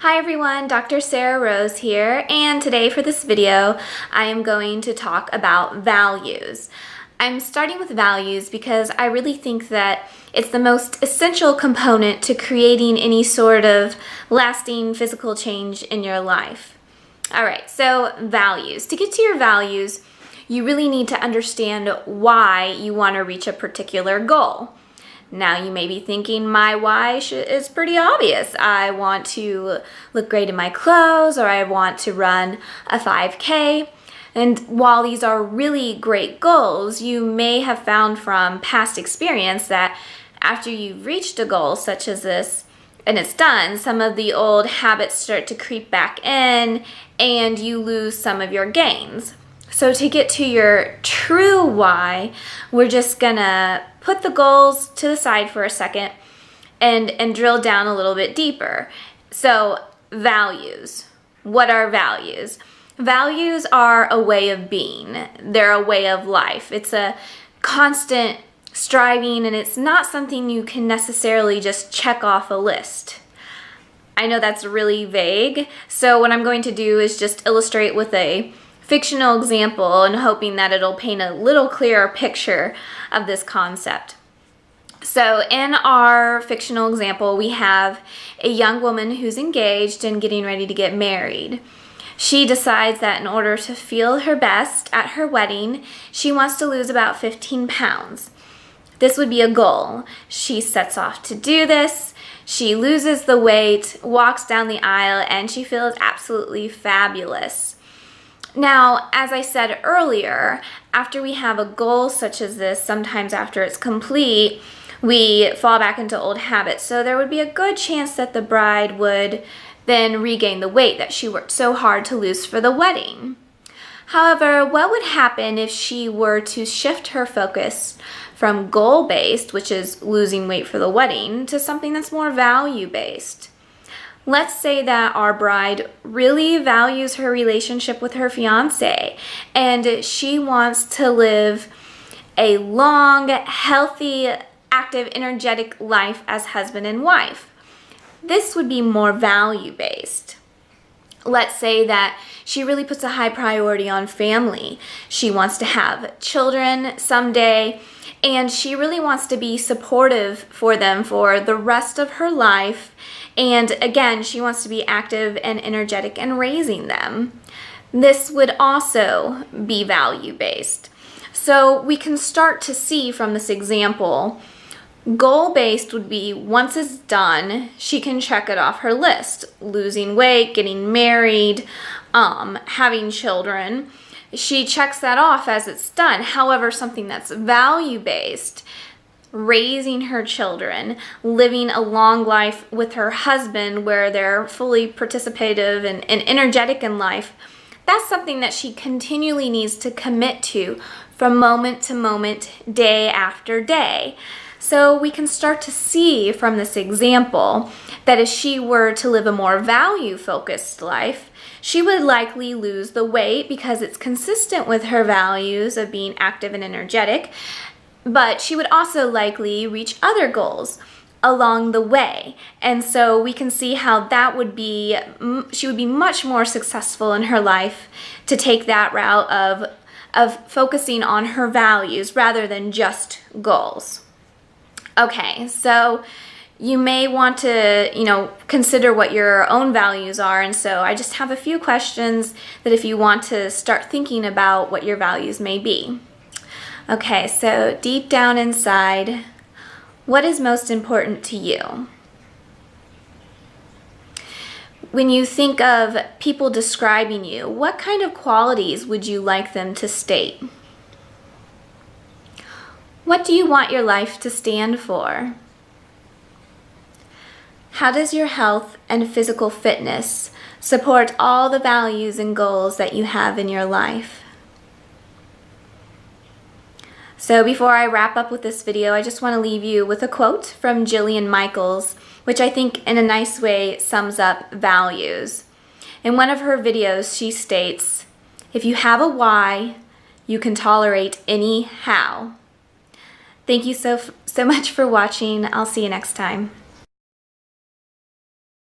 Hi everyone, Dr. Sarah Rose here, and today for this video I am going to talk about values. I'm starting with values because I really think that it's the most essential component to creating any sort of lasting physical change in your life. Alright, so values. To get to your values, you really need to understand why you want to reach a particular goal. Now you may be thinking my why is pretty obvious. I want to look great in my clothes, or I want to run a 5K. And while these are really great goals, you may have found from past experience that after you've reached a goal such as this and it's done, some of the old habits start to creep back in and you lose some of your gains. So to get to your true why, we're just gonna put the goals to the side for a second and drill down a little bit deeper. So values. What are values? Values are a way of being. They're a way of life. It's a constant striving, and it's not something you can necessarily just check off a list. I know that's really vague, so what I'm going to do is just illustrate with a fictional example and hoping that it'll paint a little clearer picture of this concept. So in our fictional example, we have a young woman who's engaged and getting ready to get married. She decides that in order to feel her best at her wedding, she wants to lose about 15 pounds. This would be a goal. She sets off to do this. She loses the weight, walks down the aisle, and she feels absolutely fabulous. Now, as I said earlier, after we have a goal such as this, sometimes after it's complete, we fall back into old habits. So there would be a good chance that the bride would then regain the weight that she worked so hard to lose for the wedding. However, what would happen if she were to shift her focus from goal-based, which is losing weight for the wedding, to something that's more value-based? Let's say that our bride really values her relationship with her fiance and she wants to live a long, healthy, active, energetic life as husband and wife. This would be more value-based. Let's say that she really puts a high priority on family. She wants to have children someday, and she really wants to be supportive for them for the rest of her life. And again, she wants to be active and energetic in raising them. This would also be value-based. So we can start to see from this example, goal-based would be once it's done, she can check it off her list. Losing weight, getting married, having children. She checks that off as it's done. However, something that's value-based, raising her children, living a long life with her husband where they're fully participative and energetic in life, that's something that she continually needs to commit to from moment to moment, day after day. So we can start to see from this example that if she were to live a more value-focused life, she would likely lose the weight because it's consistent with her values of being active and energetic, but she would also likely reach other goals along the way. And so we can see how that would be, she would be much more successful in her life to take that route of focusing on her values rather than just goals. Okay, so you may want to, consider what your own values are. And so I just have a few questions that if you want to start thinking about what your values may be. Okay, so deep down inside, what is most important to you? When you think of people describing you, what kind of qualities would you like them to state? What do you want your life to stand for? How does your health and physical fitness support all the values and goals that you have in your life? So before I wrap up with this video, I just want to leave you with a quote from Jillian Michaels, which I think in a nice way sums up values. In one of her videos, she states, "If you have a why, you can tolerate any how." Thank you so much for watching. I'll see you next time.